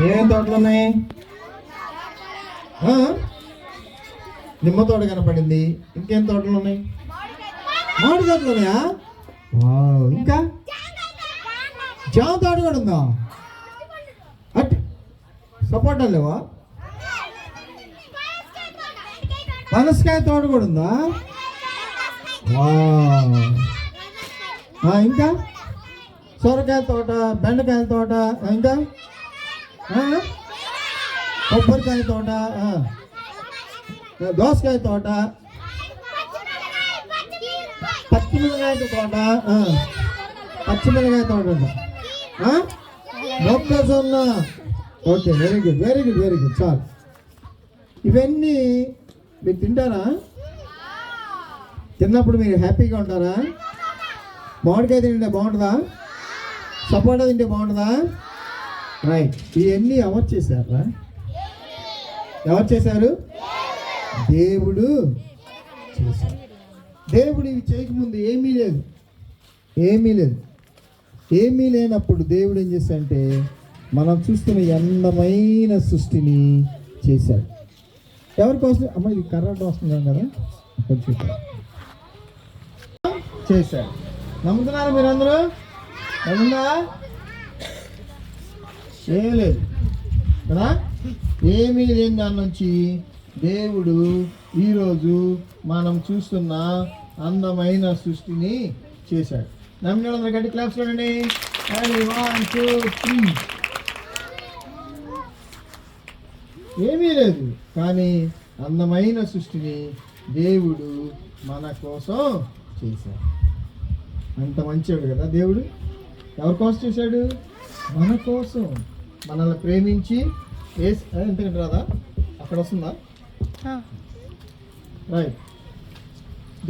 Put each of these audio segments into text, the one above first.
ఏం తోటలు ఉన్నాయి? నిమ్మ తోట కనపడింది. ఇంకేం తోటలు ఉన్నాయి? మామిడి తోటలు ఉన్నాయా? ఇంకా జామ తోట కూడా ఉందా? అట్ సపోటా లేవా? పనసకాయ తోట కూడా ఉందా? ఇంకా సొరకాయ తోట, బెండకాయల తోట, ఇంకా కొబ్బరికాయ తోట, దోసకాయ తోట, పచ్చిమిరకాయ తోట, పచ్చిమిరకాయ తోట ఉందా? మొక్కజొన్న. Okay, very good very good very good. చాలు. ఇవన్నీ మీరు తింటారా? తిన్నప్పుడు మీరు హ్యాపీగా ఉంటారా? మామిడికాయ తింటే బాగుంటుందా? సపోటా తింటే బాగుంటుందా? రైట్. ఇవన్నీ ఎవరు చేశారా? ఎవరు చేశారు? దేవుడు చేశారు. దేవుడు ఇవి చేయకముందు ఏమీ లేదు, ఏమీ లేదు. ఏమీ లేనప్పుడు దేవుడు ఏం చేశాడంటే మనం చూస్తున్న అందమైన సృష్టిని చేశాడు. ఎవరికోసం? అమ్మ ఇది కర్రాట వస్తున్నాం కదా, కొంచెం చేశాడు. నమ్ముతున్నారా మీరందరూ? నమ్ముందా? ఏమీ లేదు కదా. ఏమీ లేని దాని నుంచి దేవుడు ఈరోజు మనం చూస్తున్న అందమైన సృష్టిని చేశాడు. నమ్మిన వాళ్ళందరూ గట్టి క్లాప్స్ కొనండి. 1 2 3. ఏమీ లేదు కానీ అందమైన సృష్టిని దేవుడు మన కోసం చేశాడు. అంత మంచివాడు కదా దేవుడు. ఎవరి కోసం చేశాడు? మన కోసం. మనల్ని ప్రేమించి ఎంతకంటే రాదా? అక్కడ వస్తుందా? రైట్.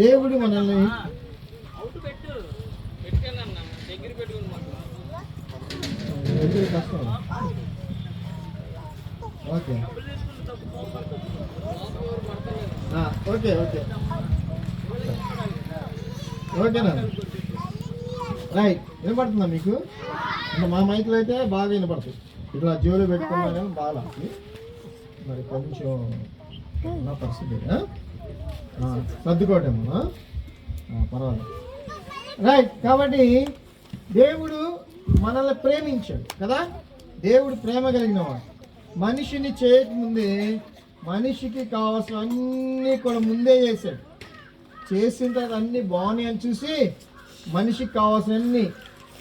దేవుడు మనల్ని కష్టం. ఓకే ఓకే ఓకే ఓకేనా? రైట్. వినపడుతుందా మీకు? మా మైక్లో అయితే బాగా వినపడుతుంది. ఇట్లా జోలు పెట్టుకున్నాను బాగా. మరి కొంచెం నా పరిస్థితి సర్దుకోవటము పర్వాలేదు. రైట్. కాబట్టి దేవుడు మనల్ని ప్రేమించాడు కదా. దేవుడు ప్రేమ కలిగిన వాడు. మనిషిని చేయకముందే మనిషికి కావాల్సిన అన్నీ కూడా ముందే చేశాడు. చేసిన తర్వాత అన్నీ బాగున్నాయి అని చూసి మనిషికి కావాల్సినవన్నీ,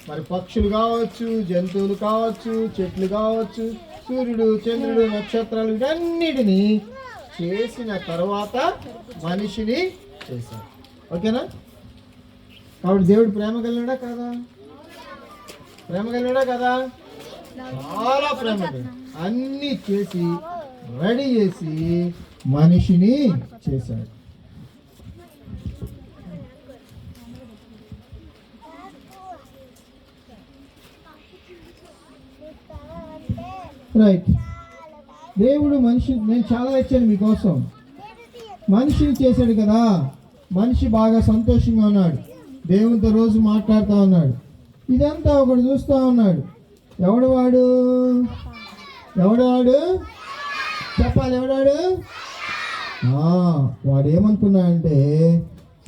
మరి పక్షులు కావచ్చు, జంతువులు కావచ్చు, చెట్లు కావచ్చు, సూర్యుడు, చంద్రుడు, నక్షత్రాలు, వీటన్నిటిని చేసిన తర్వాత మనిషిని చేశాడు. ఓకేనా? కాబట్టి దేవుడు ప్రేమ కలిగినాడా కాదా? ప్రేమ కలిగినాడా కాదా? చాలా ప్రేమ కలిగిన. అన్నీ చేసి రెడీ చేసి మనిషిని చేశాడు. రైట్. దేవుడు నేను చాలా ఇచ్చాను మీకోసం. మనిషిని చేశాడు కదా. మనిషి బాగా సంతోషంగా ఉన్నాడు. దేవునితో రోజు మాట్లాడుతూ ఉన్నాడు. ఇదంతా ఒకడు చూస్తూ ఉన్నాడు. ఎవడు వాడు? చెప్పాలి. ఎవడాడు? వాడు ఏమనుకున్నాడంటే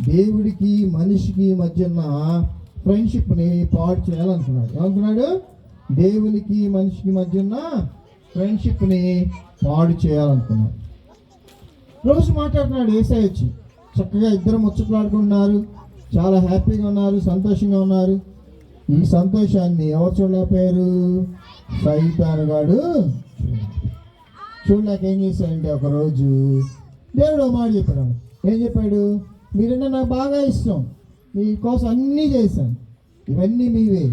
దేవుడికి మనిషికి మధ్య ఉన్న ఫ్రెండ్షిప్ని పాడు చేయాలనుకున్నాడు. ఏమనుకున్నాడు? దేవునికి మనిషికి మధ్య ఉన్న ఫ్రెండ్షిప్ని పాడు చేయాలనుకున్నాడు. రోజు మాట్లాడుతున్నాడు. యేసయ్య వచ్చి చక్కగా ఇద్దరు ముచ్చట్లాడుకుంటున్నారు. చాలా హ్యాపీగా ఉన్నారు, సంతోషంగా ఉన్నారు. ఈ సంతోషాన్ని ఎవరు చూడలేకపోయారు? సైతాను గాడు చూడలేక ఏం చేశాడంటే ఒకరోజు దేవుడు ఒక మాట చెప్పాడు. ఏం చెప్పాడు? మీరంటే నాకు బాగా ఇష్టం, మీకోసం అన్నీ చేశాను, ఇవన్నీ మీవే,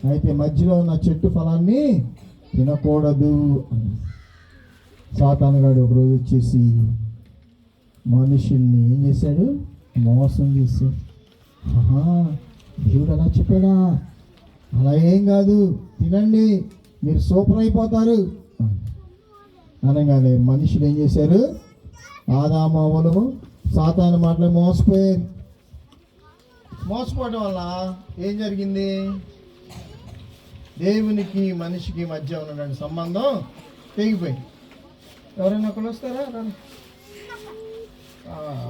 అయితే మధ్యలో ఉన్న చెట్టు ఫలాన్ని తినకూడదు అని. సాతాను గాడు ఒకరోజు వచ్చేసి మనుషుల్ని ఏం చేశాడు? మోసం చేశాడు. దేవుడు అలా చెప్పాడా? అలా ఏం కాదు, తినండి, మీరు సూపర్ అయిపోతారు అనగానే మనుషులు ఏం చేశారు? ఆదాము అవ్వలు సాతాను మాటలు మోసపోయారు. మోసపోవడం వల్ల ఏం జరిగింది? దేవునికి మనిషికి మధ్య ఉన్నటువంటి సంబంధం తెగిపోయింది. ఎవరైనా ఒకరు వస్తారా?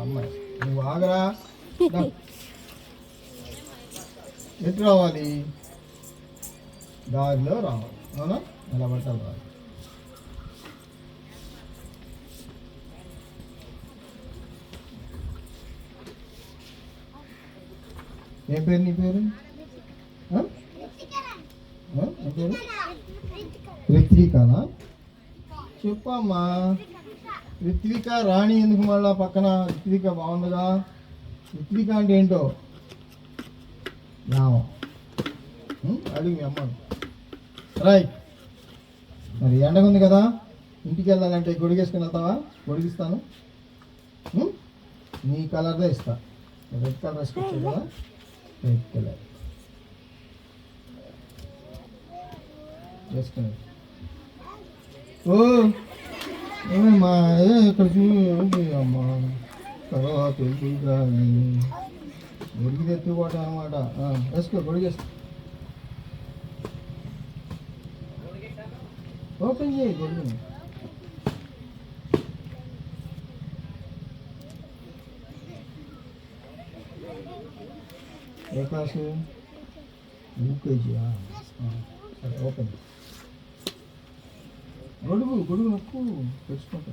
అమ్మాయి నువ్వు ఆగరా, ఎటు రావాలి? దారిలో రావాలి. అవునా? అలా బట్టాలి రావాలి. ఏం పేరు నీ పేరు? రిత్వికానా? చెప్పమ్మా. రిత్విక రాణి ఎందుకు మళ్ళా పక్కన? రిత్విక బాగుందిగా. రిత్విక అంటే ఏంటో నామం. అడుగు మీ అమ్మ. రైట్. మరి ఎండగా ఉంది కదా, ఇంటికి వెళ్ళాలంటే గొడిగేసుకుని వెళ్తావా? గొడిగిస్తాను. నీ కలర్దే ఇస్తా. రెడ్ కలర్ వేసుకొచ్చావు కదా, రెడ్ కలర్ వేసుకుని. ఓ ఏమమ్మా, ఇక్కడ చూడు అమ్మా. తర్వాత కానీ ఉడికి ఎత్తుకోవటం అనమాట. వేసుకో, గొడిగేసుకో. ఓపెన్ చేయి గొడుగుని. ఏ క్లాసు? యూకేజీ. సరే, ఓపెన్. గొడుగు నొక్కు, తెచ్చుకుంటా.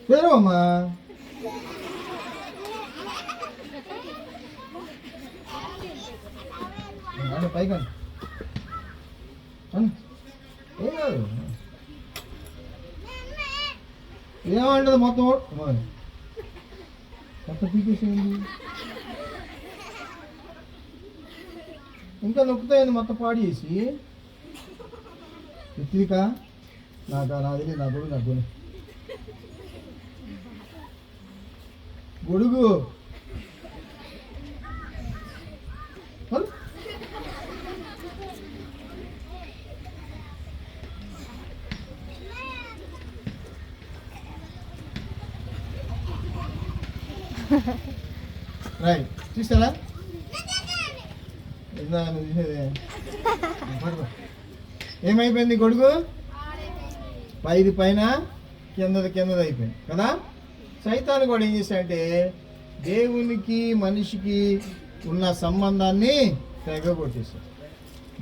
పేరమ్మా. పైగా ఏమంటది మొత్తం మొత్తం పీకేసేయండి. ఇంకా నొక్కుతాయండి మొత్తం పాడు చేసి. రిత్విక నాది నా గొడుగు గొడుగు రైట్. చూసారా? ఏమైపోయింది గొడుగు? పైది పైన, కిందది అయిపోయింది కదా. సైతాను కూడా ఏం చేశాడంటే దేవునికి మనిషికి ఉన్న సంబంధాన్ని తెగగొట్టేశాడు.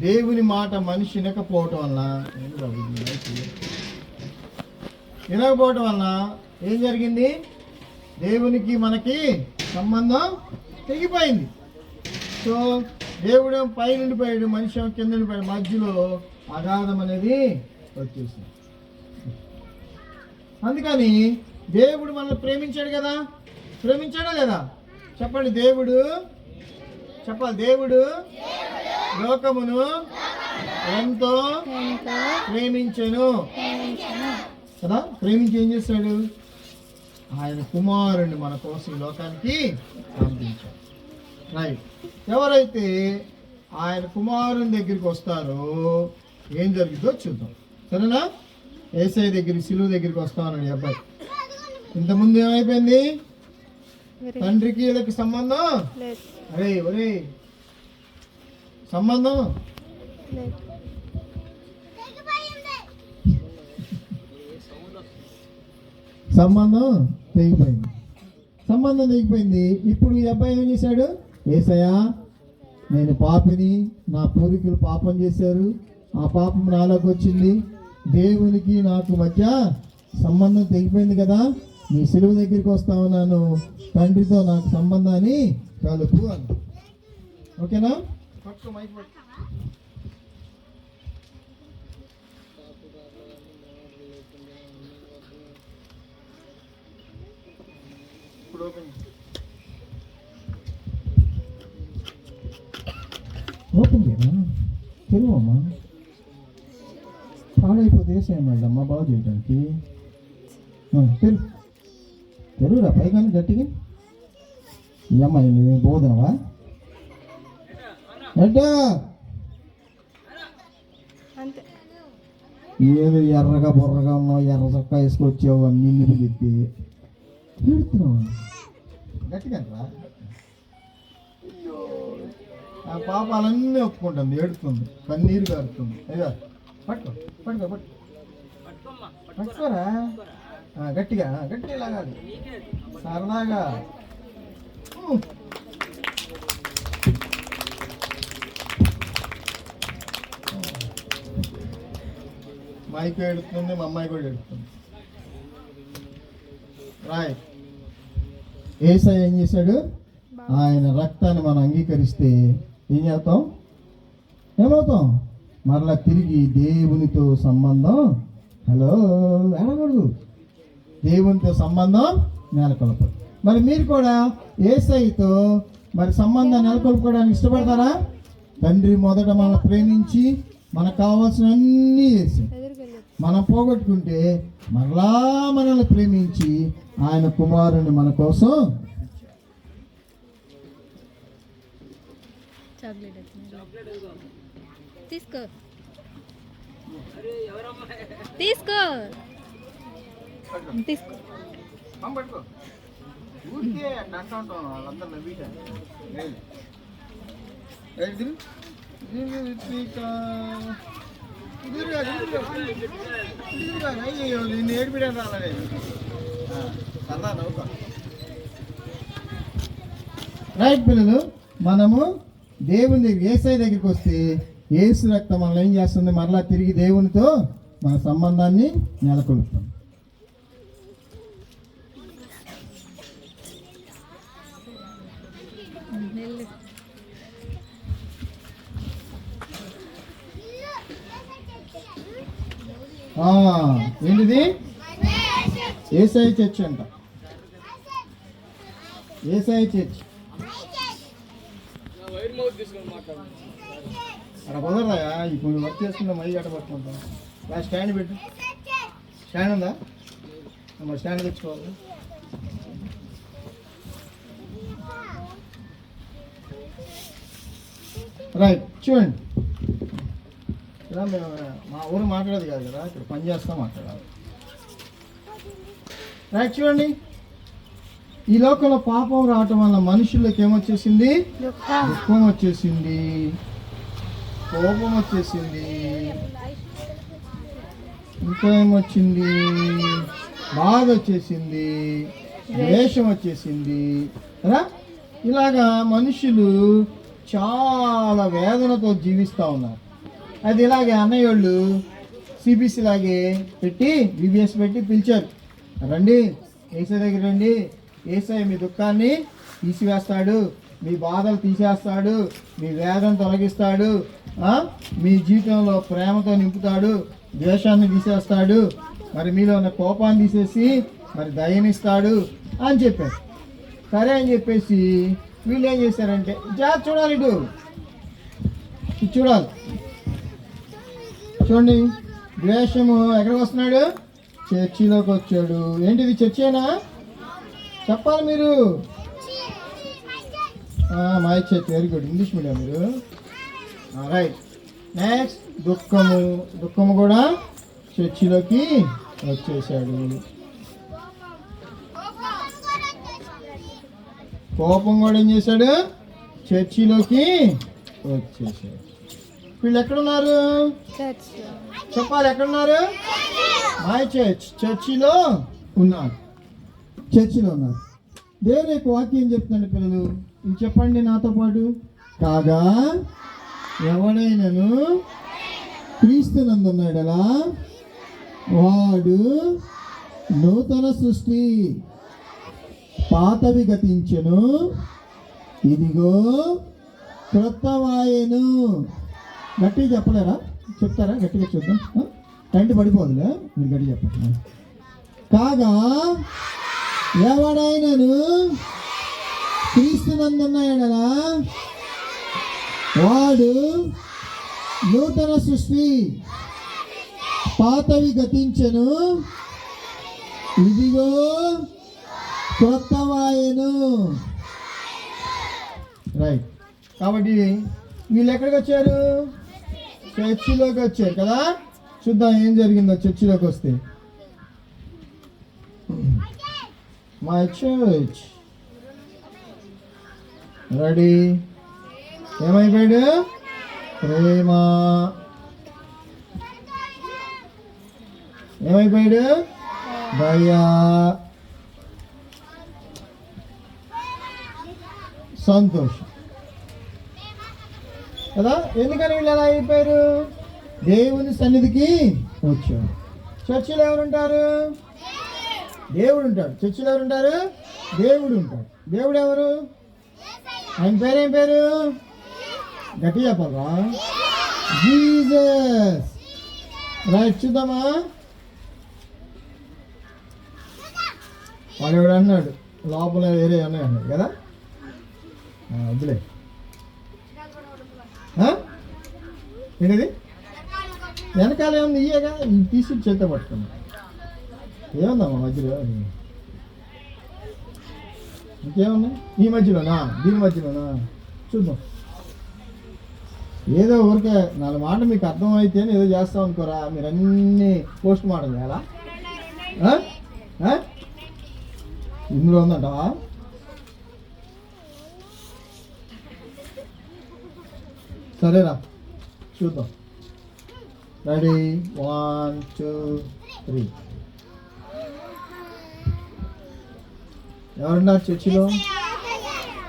దేవుని మాట మనిషి వినకపోవటం వలన ఏం జరిగింది? దేవునికి మనకి సంబంధం తెగిపోయింది. సో దేవుడు పై నుండి పోయాడు, మనిషి కింద నుండి పోయాడు, మధ్యలో అగాధం అనేది వచ్చేసింది. అందుకని దేవుడు మనల్ని ప్రేమించాడు కదా. ప్రేమించాడా లేదా? చెప్పండి. దేవుడు లోకమును ఎంతో ప్రేమించెను కదా. ప్రేమించి ఏం చేశాడు? ఆయన కుమారుని మన కోసం ఈ లోకానికి పంపించాడు. రైట్. ఎవరైతే ఆయన కుమారుని దగ్గరికి వస్తారో ఏం జరుగుతుందో చూద్దాం. సరేనా? యేసయ్య దగ్గరికి, సిలువ దగ్గరికి వస్తామన్నాడు ఈ అబ్బాయి. ఇంతకుముందు ఏమైపోయింది? తండ్రికి వీళ్ళకి సంబంధం. ఒరే సంబంధం తెగిపోయింది. ఇప్పుడు ఈ అబ్బాయి ఏం చేశాడు? యేసయ్యా, నేను పాపిని, నా పూర్వీకులు పాపం చేశారు, ఆ పాపం నాలోకి వచ్చింది, దేవునికి నాకు మధ్య సంబంధం తెగిపోయింది కదా, నీ సిలువ దగ్గరికి వస్తా ఉన్నాను, తండ్రితో నాకు సంబంధాన్ని కలుపు అన్న. ఓకేనా? ఇప్పుడు ఓపెన్ చేయరా? తెలువమ్మా, పాడైపోతే వేసేయమ్మా బాగు చేయడానికి. తెలుగురా పైగాని గట్టిగా. ఈ అమ్మాయి నువ్వు బోధనవా? ఏదో ఎర్రగా బుర్రగా ఉన్నావు, ఎర్ర చొక్కా వేసుకొచ్చావు అని నిన్ను పిలిస్తే ఏడుతున్నావు గట్టిగా రా. ఆ పాపాలన్నీ ఒప్పుకుంటుంది, ఏడుతుంది, కన్నీరు కారుతుంది. అయ్యా పట్టుకో పట్టుకో పట్టు పట్టుకోరా, గట్టిగా గట్టిగా లాగాలి సరదాగా. మా అమ్మాయికి ఏడుతుంది, మా అమ్మాయి కూడా ఏడుతుంది. రాయ్ యేసయ్య ఏం చేశాడు? ఆయన రక్తాన్ని మనం అంగీకరిస్తే ఏం చేస్తాం? ఏమవుతాం? మరలా తిరిగి దేవునితో సంబంధం ఏడకూడదు, దేవునితో సంబంధం నెలకొల్పదు. మరి మీరు కూడా యేసయ్యతో మరి సంబంధం నెలకొల్పుకోవడానికి ఇష్టపడతారా? తండ్రి మొదట మనల్ని ప్రేమించి మనకు కావాల్సినవన్నీ చేసి మనం పోగొట్టుకుంటే మరలా మనల్ని ప్రేమించి ఆయన కుమారుని మన కోసం తీసుకో తీసుకో తీసుకో రైట్ పిల్లలు, మనము దేవుని దగ్గర యేసయ్య దగ్గరికి వస్తే యేసు రక్తం మనల్ని ఏం చేస్తుంది? మరలా తిరిగి దేవునితో మన సంబంధాన్ని నెలకొల్పుతుంది. ఏంటిది? యేసయ్య చర్చ్ అంట, యేసయ్య చర్చ్. అక్కడ కుదరదా? ఇప్పుడు వర్క్ చేసుకుంటాం, మై గట్ట పట్టుకుంటాం. స్టాండ్ పెట్టు, స్టాండ్ ఉందా? మరి స్టాండ్ తెచ్చుకోవాలి. రైట్, చూడండి, ఇలా మేము మా ఊరు మాట్లాడేది కాదు కదా, ఇక్కడ పని చేస్తా మాట్లాడాలి. రైట్, చూడండి, ఈ లోకంలో పాపం రావటం వల్ల మనుషులకు ఏమొచ్చేసింది? దుఃఖం వచ్చేసింది, కోపం వచ్చేసింది, ఇంకా ఏమొచ్చింది? బాధ వచ్చేసింది, ద్వేషం వచ్చేసింది కదా. ఇలాగా మనుషులు చాలా వేదనతో జీవిస్తూ ఉన్నారు. అది ఇలాగే అన్నయ్య వాళ్ళు సిబిసి లాగే పెట్టి బీబీఎస్ పెట్టి పిలిచారు, రండి యేసయ్య దగ్గర రండి, యేసయ్య మీ దుఃఖాన్ని తీసివేస్తాడు, మీ బాధలు తీసేస్తాడు, మీ వేదన తొలగిస్తాడు, మీ జీవితంలో ప్రేమతో నింపుతాడు, ద్వేషాన్ని తీసేస్తాడు, మరి మీలో ఉన్న కోపాన్ని తీసేసి మరి దయనిస్తాడు అని చెప్పారు. సరే అని చెప్పేసి వీళ్ళు ఏం చేశారంటే, చూడాలి, ఇటు చూడాలి, చూడండి, ద్వేషము ఎక్కడికి వస్తున్నాడు? చర్చిలోకి వచ్చాడు. ఏంటిది చర్చేనా? చెప్పాలి మీరు. My church, very good, English medium మీరు. రైట్, నెక్స్ట్ దుఃఖము కూడా చర్చిలోకి వచ్చేసాడు. కోపం కూడా ఏం చేశాడు? చర్చిలోకి వచ్చేసాడు. వీళ్ళు ఎక్కడున్నారు? చెప్పాలి, ఎక్కడున్నారు? మై చర్చ్, చర్చిలో ఉన్నారు, చర్చిలో ఉన్నారు. దేవుని యొక్క వాక్యం చెప్తున్నాడు పిల్లలు, ఇది చెప్పండి నాతో పాటు. కాగా ఎవడైనను క్రీస్తునందున్నాడలా వాడు నూతన సృష్టి, పాతవి గతించెను, ఇదిగో క్రొత్తవాయెను. గట్టిగా చెప్పలేరా? చెప్తారా? గట్టిగా చూద్దాం, టెంట్ పడిపోదులే, మీరు గట్టిగా చెప్పండి. కాగా ఎవడైనను క్రీస్తునందున్నాడలా వాడు నూతన సృష్టి, పాతవి గతించెను, ఇదిగో క్రొత్తవాయెను. రైట్, కాబట్టి వీళ్ళు ఎక్కడికి వచ్చారు? చర్చిలోకి వచ్చారు కదా. చూద్దాం ఏం జరిగిందో చర్చిలోకి వస్తే. My church ready. ఏమైపోయాడు? ప్రేమ. ఏమైపోయాడు? దయా. సంతోషం కదా. ఎందుకని వీళ్ళు ఎలా అయిపోయారు? దేవుని సన్నిధికి వచ్చారు. చర్చిలో ఎవరుంటారు? దేవుడు ఉంటాడు. చర్చిలో ఎవరుంటారు? దేవుడు ఉంటాడు. దేవుడు ఎవరు? ఆయన పేరేం పేరు? గట్టి చెప్పరా? జీసస్. రైట్, చూద్దామా? వాడు ఎవడు అన్నాడు లోపల వేరే ఉన్నాయి అన్నాడు కదా. వద్దులే. ఏంటిది? వెనకాల ఏముంది? ఇయ్యగా తీసి చేత పట్టుకున్నా. ఏముందమ్మా మధ్యలో? ఇంకేమున్నాయి ఈ మధ్యలోనా? దీని మధ్యలోనా? చూద్దాం. ఏదో ఊరికే 4 మాటలు మీకు అర్థమైతే ఏదో చేస్తాం అనుకోరా. మీరు అన్నీ పోస్ట్ మార్టం చేయాలా? ఇందులో ఉందంటావా? సరేరా, చూద్దాం. రెడీ, 1 2 3. ఎవరున్నారు చర్చిలో?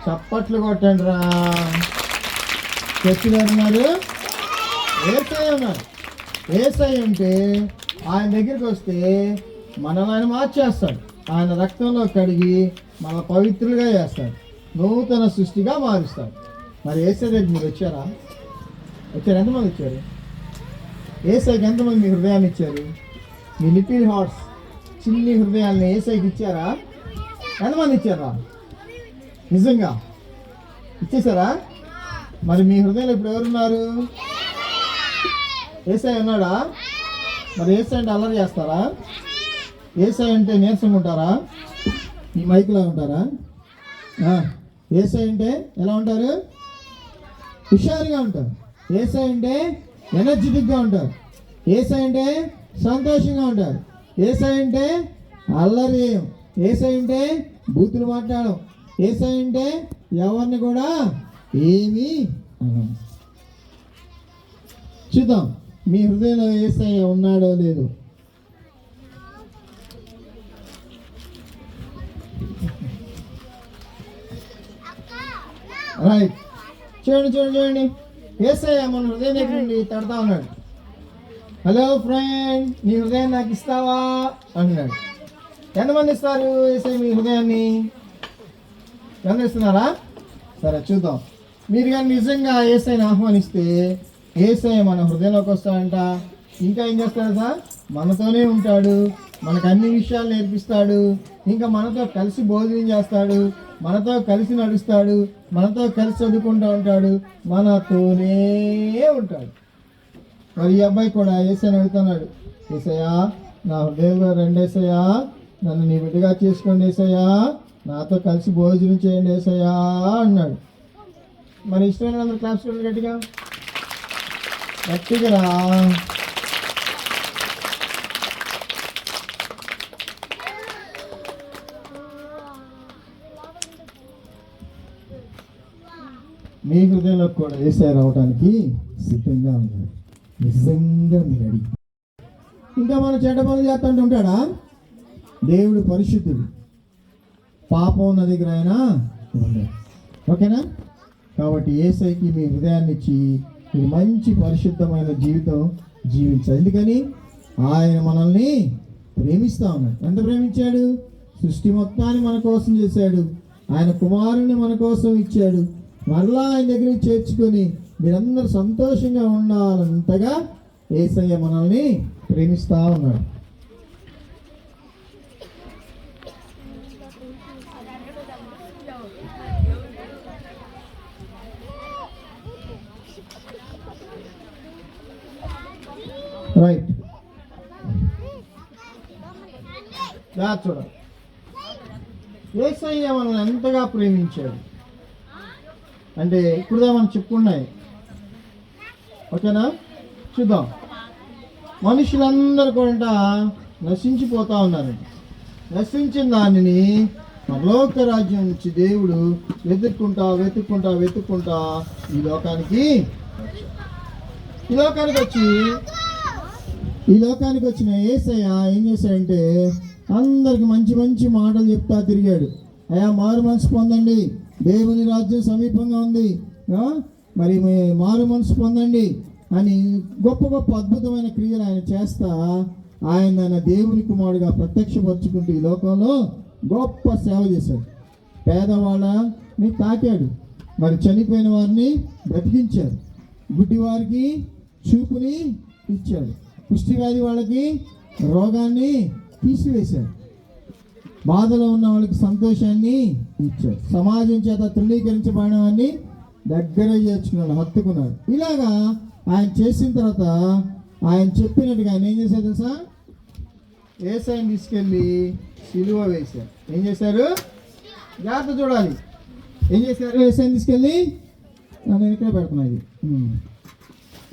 చప్పట్లు కొట్టండి రా. చర్చిలో ఎవరున్నారు? ఏసై ఉన్నారు. ఏసై అంటే ఆయన దగ్గరికి వస్తే మనల్ని ఆయన మార్చేస్తాడు. ఆయన రక్తంలో కడిగి మన పవిత్రులుగా చేస్తాడు. నూతన సృష్టిగా మారుస్తాడు. మరి ఏసై దగ్గర మీరు వచ్చారా? వచ్చారు? ఎంతమంది వచ్చారు? ఏసైకి ఎంతమంది మీ హృదయాన్ని ఇచ్చారు? మీ లిటిల్ హార్ట్స్, చిన్ని హృదయాన్ని ఏసైకి ఇచ్చారా? ఎంతమంది ఇచ్చారా? నిజంగా ఇచ్చేసారా? మరి మీ హృదయంలో ఇప్పుడు ఎవరున్నారు? ఏసై ఉన్నాడా? మరి ఏసై అంటే అల్లరి చేస్తారా? ఏసై అంటే నీరసంగా ఉంటారా? ఈ మైకులా ఉంటారా? ఏసై అంటే ఎలా ఉంటారు? హుషారుగా ఉంటారు. ఏసై అంటే ఎనర్జెటిక్గా ఉంటారు. ఏసై అంటే సంతోషంగా ఉంటారు. ఏసై అంటే అల్లరి చేయం. ఏసై అంటే బూతులు మాట్లాడడం. ఏసై అంటే ఎవరిని కూడా ఏమీ అనం. చూద్దాం మీ హృదయంలో ఏసై ఉన్నాడో లేదో. రైట్, చూడండి చూడండి చూడండి. ఏసయ్య మన హృదయం దగ్గర నుండి తడతా ఉన్నాడు. హలో ఫ్రెండ్, నీ హృదయం నాకు ఇస్తావా అంటున్నాడు. ఎంతమంది ఇస్తారు ఏసయ్య మీ హృదయాన్ని? ఎంత ఇస్తున్నారా? సరే చూద్దాం. మీరు కానీ నిజంగా ఏసయ్యని ఆహ్వానిస్తే ఏసయ్య మన హృదయంలోకి వస్తాడంట. ఇంకా ఏం చేస్తాడు సార్? మనతోనే ఉంటాడు, మనకు అన్ని విషయాలు నేర్పిస్తాడు, ఇంకా మనతో కలిసి భోజనం చేస్తాడు, మనతో కలిసి నడుస్తాడు, మనతో కలిసి చదువుకుంటూ ఉంటాడు, మనతోనే ఉంటాడు. మరి ఈ అబ్బాయి కూడా ఏసయ్యని అడుగుతున్నాడు. ఏసయ్యా, నా హృదయంలో రండి ఏసయ్యా, నన్ను నీ బిడ్డగా చేసుకోండి ఏసయ్యా, నాతో కలిసి భోజనం చేయండి ఏసయ్యా అన్నాడు. మరి ఇష్టమైన అందరూ క్లాస్ గట్టిగా గట్టిగా రా. మీ హృదయంలో కూడా ఏసై రావడానికి సిద్ధంగా ఉన్నాడు. నిజంగా మీరు అడిగి ఇంకా మనం చెడ్డ పనులు చేస్తుంటూ ఉంటాడా? దేవుడు పరిశుద్ధుడు, పాపం ఉన్న దగ్గర ఆయన ఉన్నాడు. ఓకేనా? కాబట్టి ఏసైకి మీ హృదయాన్ని ఇచ్చి మీరు మంచి పరిశుద్ధమైన జీవితం జీవించాలి. ఎందుకని? ఆయన మనల్ని ప్రేమిస్తా ఉన్నాడు. ఎంత ప్రేమించాడు? సృష్టి మొత్తాన్ని మన కోసం చేశాడు. ఆయన కుమారుని మన కోసం ఇచ్చాడు. మరలా ఆయన దగ్గరికి చేర్చుకొని మీరందరూ సంతోషంగా ఉండాలంతగా యేసయ్య మనల్ని ప్రేమిస్తూ ఉన్నాడు. రైట్, చూడండి, యేసయ్య మనల్ని ఎంతగా ప్రేమించాడు అంటే ఇప్పుడు మనం చెప్పుకున్నాయి. ఓకేనా? చూద్దాం. మనుషులందరూ కూడా నశించిపోతా ఉన్నారండి. నశించిన దానిని పరలోక రాజ్యం నుంచి దేవుడు వెతుక్కుంటా ఈ లోకానికి వచ్చిన యేసయ్య ఏం చేశాడంటే అందరికి మంచి మంచి మాటలు చెప్తా తిరిగాడు. అయ్యా మారు మనసు పొందండి, దేవుని రాజ్యం సమీపంగా ఉంది, మరి మారు మనసు పొందండి అని గొప్ప గొప్ప అద్భుతమైన క్రియలు ఆయన చేస్తా ఆయన దేవుని కుమారుడుగా ప్రత్యక్షపరుచుకుంటూ ఈ లోకంలో గొప్ప సేవ చేశాడు. పేదవాళ్ళని తాకాడు, మరి చనిపోయిన వారిని బ్రతికించాడు, గుడ్డి వారికి చూపుని ఇచ్చాడు, కుష్ఠవ్యాధి వాళ్ళకి రోగాన్ని తీసివేశాడు, బాధలో ఉన్న వాళ్ళకి సంతోషాన్ని ఇచ్చాడు, సమాజం చేత తృణీకరించబడిన వాడిని దగ్గర చేర్చుకున్నాడు, హత్తుకున్నాడు. ఇలాగా ఆయన చేసిన తర్వాత ఆయన చెప్పినట్టుగా ఆయన ఏం చేశారు తెలుసా? యేసయ్యని తీసుకెళ్ళి సిలువ వేశారు. ఏం చేశారు? జాగ్రత్త చూడాలి. ఏం చేశారు? యేసయ్యని తీసుకెళ్ళి నేను ఇక్కడ పెడుతున్నా ఇది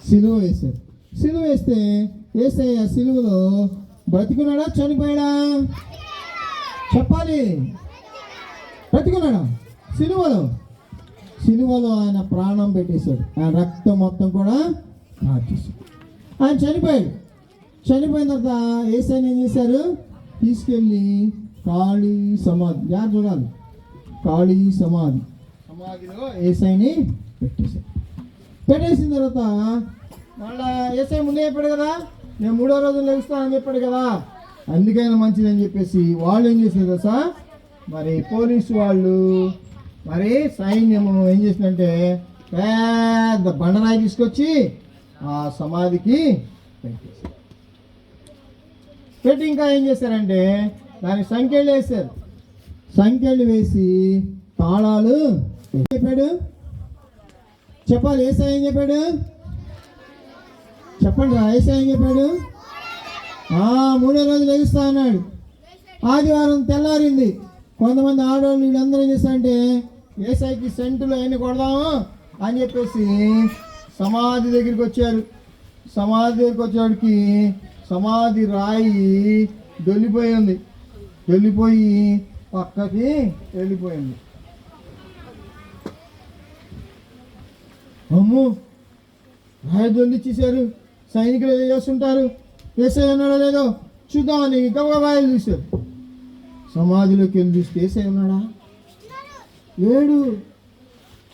సిలువ వేశారు. సిలువ వేస్తే యేసయ్య సిలువలో బ్రతికున్నాడా చనిపోయాడా? చెప్పాలి. బ్రతికున్నాడా? సిలువలో ఆయన ప్రాణం పెట్టేశాడు. ఆయన రక్తం మొత్తం కూడా మార్చేశాడు. ఆయన చనిపోయిన తర్వాత యేసయ్యని ఏం చేశారు? తీసుకెళ్ళి ఖాళీ సమాధి, యారు చూడాలి, ఖాళీ సమాధిలో యేసయ్యని పెట్టేసిన తర్వాత మళ్ళా యేసయ్య ముందే చెప్పాడు కదా, నేను 3వ రోజు లెగుస్తానని చెప్పాడు కదా, అందుకైనా మంచిదని చెప్పేసి వాళ్ళు ఏం చేశారు తెలుసా? మరి పోలీసు వాళ్ళు, మరి సైన్యము ఏం చేసిందంటే పెద్ద బండరాయి తీసుకొచ్చి ఆ సమాధికి పెట్టి ఇంకా ఏం చేశారంటే దానికి సంఖ్యలు వేశారు. సంఖ్యలు వేసి తాళాలు చెప్పాడు. చెప్పాలి. యేసయ్య ఏం చెప్పాడు? చెప్పండి. యేసయ్య ఏం చెప్పాడు? 3వ రోజు లెగుస్తా అన్నాడు. ఆదివారం తెల్లారింది. కొంతమంది ఆడవాళ్ళు వీళ్ళందరూ ఏం చేస్తారంటే యేసయ్యకి సెంటులో ఎన్ని కొడదాము అని చెప్పేసి సమాధి దగ్గరికి వచ్చారు. సమాధి దగ్గరికి వచ్చేవాడికి సమాధి రాయి దొల్లిపోయి పక్కకి వెళ్ళిపోయింది. అమ్మో, రాయి దొల్లిచ్చేసారు. సైనికులు ఏదో చేస్తుంటారు, యేసయ్య ఉన్నాడో లేదో చూద్దామని గబగబాయిలు చూశారు. సమాధిలోకి వెళ్ళి చూస్తే యేసయ్య ఉన్నాడా? లేడు,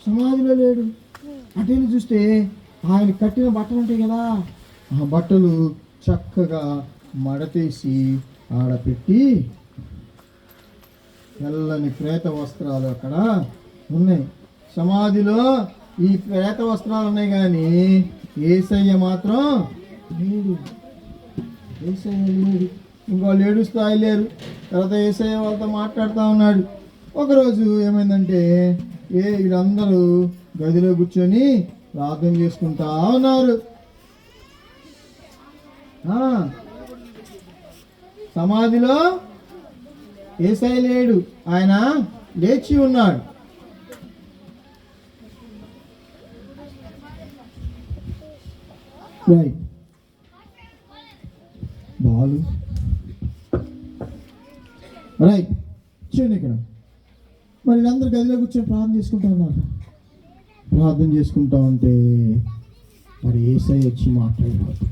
సమాధిలో లేడు. అటు వెళ్ళి చూస్తే ఆయన కట్టిన బట్టలు ఉంటాయి కదా, ఆ బట్టలు చక్కగా మడతేసి ఆడపెట్టి తెల్లని ప్రేత వస్త్రాలు అక్కడ ఉన్నాయి. సమాధిలో ఈ ప్రేత వస్త్రాలు ఉన్నాయి కానీ యేసయ్య మాత్రం లేడు. ఇంకోళ్ళు ఏడుస్తూ లేరు. తర్వాత యేసయ్య వాళ్ళతో మాట్లాడుతూ ఉన్నాడు. ఒకరోజు ఏమైందంటే వీళ్ళందరూ గదిలో కూర్చొని ప్రార్థన చేసుకుంటా ఉన్నారు. సమాధిలో యేసయ్య లేడు, ఆయన లేచి ఉన్నాడు. రైట్ బాలు రైట్ చూడండి ఇక్కడ. మరి అందరు గదిలో కూర్చొని ప్రార్థన చేసుకుంటా ఉన్నారు. ప్రార్థన చేసుకుంటా ఉంటే మరి యేసయ్య వచ్చి మాట్లాడారు.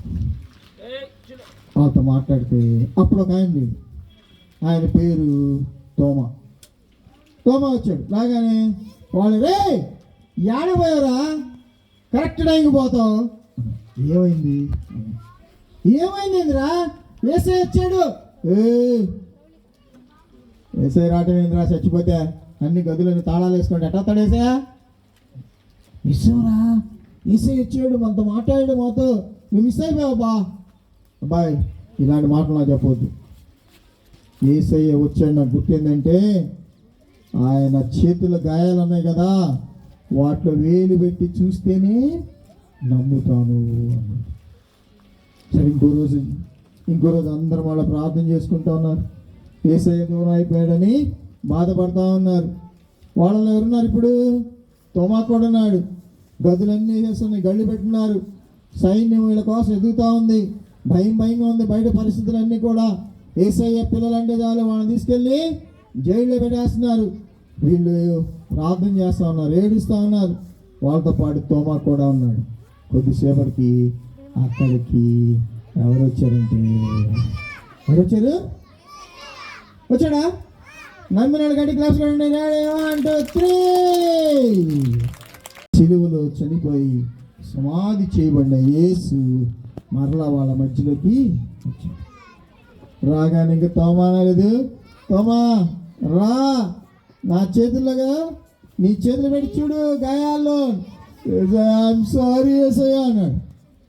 వాళ్ళతో మాట్లాడితే అప్పుడు ఒక ఆయన లేడు. ఆయన పేరు తోమా వచ్చాడు. రాగానే వాళ్ళు రే ఏడపోయారా, కరెక్ట్ టైంకి పోతావు. ఏమైందిరా? యేసయ్య వచ్చాడు. యేసయ్య రావటం ఏందిరా? చచ్చిపోతే అన్ని గదులని తాళాలు వేసుకోండి ఎట్టా తాడేసా? మిస్సవరా, యేసయ్య వచ్చాడు, మనతో మాట్లాడాడు, మాతో నువ్వు మిస్ అయిపోయావా? అబ్బాయి ఇలాంటి మాటలు నాకు చెప్పవద్దు. యేసయ్య వచ్చాడు. నాకు గుర్తేందంటే ఆయన చేతుల గాయాలు ఉన్నాయి కదా, వాటిలో వేలు పెట్టి చూస్తేనే నమ్ముతాను అన్నాడు. సరే ఇంకో రోజు అందరం వాళ్ళ ప్రార్థన చేసుకుంటా ఉన్నారు. యేసయ్య దూరం అయిపోయాడని బాధపడతా ఉన్నారు. వాళ్ళలో ఎవరున్నారు ఇప్పుడు? తోమా కూడా ఉన్నాడు. గదులన్నీ వేసుకుని గళ్ళు పెట్టినారు. సైన్యం వీళ్ళ కోసం ఎదుగుతూ ఉంది. భయంగా ఉంది బయట పరిస్థితులన్నీ కూడా. యేసయ్య పిల్లలంటే చాలు వాళ్ళని తీసుకెళ్ళి జైల్లో పెట్టేస్తున్నారు. వీళ్ళు ప్రార్థన చేస్తూ ఉన్నారు, ఏడుస్తూ ఉన్నారు. వాళ్ళతో పాటు తోమా కూడా ఉన్నాడు. కొద్దిసేపటికి అక్కడికి ఎవరు వచ్చారంటే, ఎవరు వచ్చారు? వచ్చాడా? నమ్మినాడు గట్టి క్లాస్ కూడా అంటూ సిలువలో చనిపోయి సమాధి చేయబడిన యేసు మరలా వాళ్ళ మధ్యలోకి వచ్చాడు. రాగానే ఇంకా తోమా అనలేదు, తోమా రా, నా చేతుల్లోగా నీ చేతులు పెట్టి చూడు గాయాల్లో, ఐఎమ్ సారీ యేసయ్య అన్నాడు.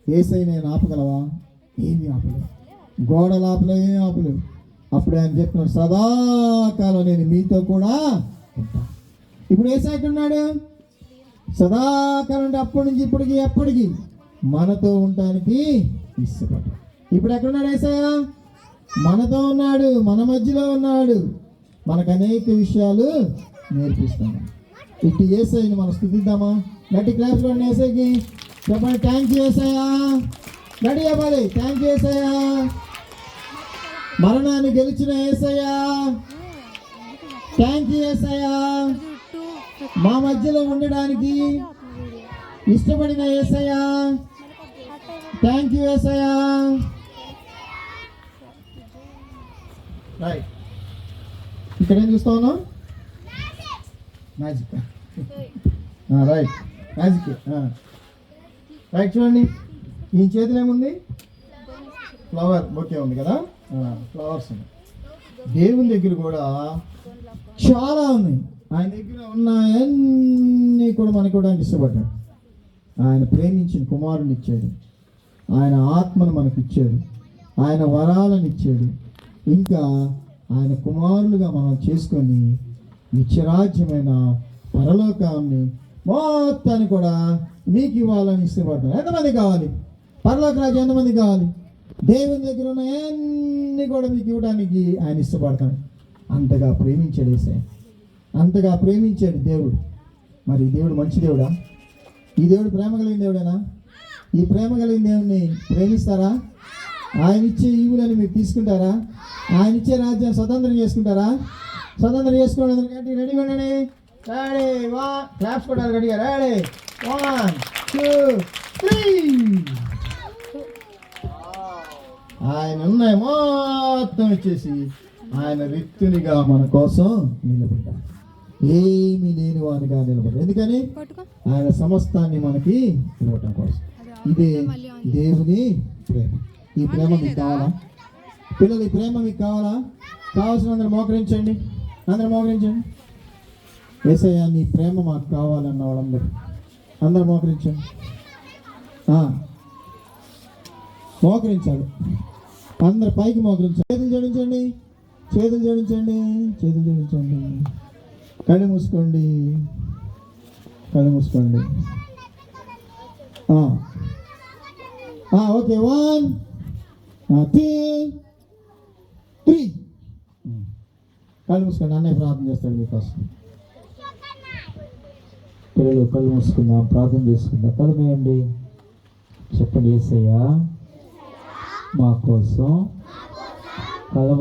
యేసయ్య నేను ఆపగలవా? ఏమి ఆపలేదు. గోడలు ఆపలే, ఏమి ఆపలేవు. అప్పుడు ఆయన చెప్పినాడు, సదాకాలం నేను మీతో కూడా ఉంటాను. ఇప్పుడు యేసయ్య ఎక్కడున్నాడు? సదాకాలం అంటే అప్పటి నుంచి ఇప్పటికి ఎప్పటికీ మనతో ఉండటానికి ఇష్టపడ్డాడు. ఇప్పుడు ఎక్కడున్నాడు యేసయ్య? మనతో ఉన్నాడు, మన మధ్యలో ఉన్నాడు, మనకు అనేక విషయాలు నేర్పిస్తున్నాడు. ఇటు యేసయ్యని మనం స్తుతిద్దామా? గట్టి క్లాస్ లో యేసయ్యకి చెప్పండి, థ్యాంక్ యూ యేసయ్య. గట్టి చెప్పాలి, థ్యాంక్ యూ యేసయ్య. మరణాన్ని గెలిచిన యేసయ్య, థ్యాంక్ యూ యేసయ్య. మా మధ్యలో ఉండడానికి ఇష్టపడిన యేసయ్య, థ్యాంక్ యూ యేసయ్య. రైట్, ఇక్కడ ఏం చూస్తా ఉన్నాం? మ్యాజిక్. Right, magic. రైట్, చూడండి, ఈ చేతిలో ఏముంది? ఫ్లవర్ బొకే ఉంది కదా, ఫ్లవర్స్ ఉన్నాయి. దేవుని దగ్గర కూడా చాలా ఉన్నాయి. ఆయన దగ్గర ఉన్నాయన్నీ కూడా మనకి ఇవ్వడానికి ఇష్టపడ్డాడు. ఆయన ప్రేమించిన కుమారుని ఇచ్చాడు, ఆయన ఆత్మను మనకి ఇచ్చాడు, ఆయన వరాలను ఇచ్చాడు. ఇంకా ఆయన కుమారులుగా మనం చేసుకొని నిత్యరాజ్యమైన పరలోకాన్ని మొత్తాన్ని కూడా మీకు ఇవ్వాలని ఇష్టపడ్డాడు. ఎంతమంది కావాలి? పరలోక రాజ్యం ఎంతమంది కావాలి? దేవుని దగ్గర ఉన్న అన్ని కూడా మీకు ఇవ్వడానికి ఆయన ఇష్టపడతాడు. అంతగా ప్రేమించాడు యేసయ్య, అంతగా ప్రేమించాడు దేవుడు. మరి దేవుడు మంచి దేవుడా? ఈ దేవుడు ప్రేమ కలిగిన దేవుడేనా? ఈ ప్రేమ కలిగిన దేవుడిని ప్రేమిస్తారా? ఆయన ఇచ్చే ఈవులని మీరు తీసుకుంటారా? ఆయన ఇచ్చే రాజ్యాన్ని స్వతంత్రం చేసుకుంటారా? స్వతంత్రం చేసుకోవడానికి గట్టి రెడీగా ఉండండి. రెడీ, క్లాప్స్ కొట్టాలి గట్టిగా. రెడీ, 1 2 3. ఆయన ఉన్నాయి మొత్తం ఇచ్చేసి ఆయన వ్యక్తునిగా మన కోసం నిలబడ్డాడు. ఏమీ లేని వానిగా నిలబడ్డాడు. ఎందుకని? ఆయన సమస్తాన్ని మనకి ఇవ్వటం కోసం. ఇదే దేవుని ప్రేమ. ఈ ప్రేమ మీకు కావాలా పిల్లలు? ఈ ప్రేమ మీకు కావాలా? కావాల్సిన అందరూ మోకరించండి, అందరూ మోకరించండి. యేసయ్య నీ ప్రేమ మాకు కావాలన్న వాళ్ళందరూ అందరూ మోకరించండి. మోకరించాలి, అందరు పైకి మోకరించాలి. చేతులు జోడించండి, చేతులు జోడించండి, చేతులు జోడించండి. కళ్ళు మూసుకోండి, కళ్ళు మూసుకోండి. ఓకే, 1 2 3. కళ్ళు మూసుకోండి, అన్నయ్య ప్రార్థన చేస్తాడు మీకోసం. పిల్లలు కళ్ళు మూసుకుందాం, ప్రార్థన చేసుకుందాం. కళ్ళు వేయండి, చెప్పండి, యేసయ్య మా కోసం కలవ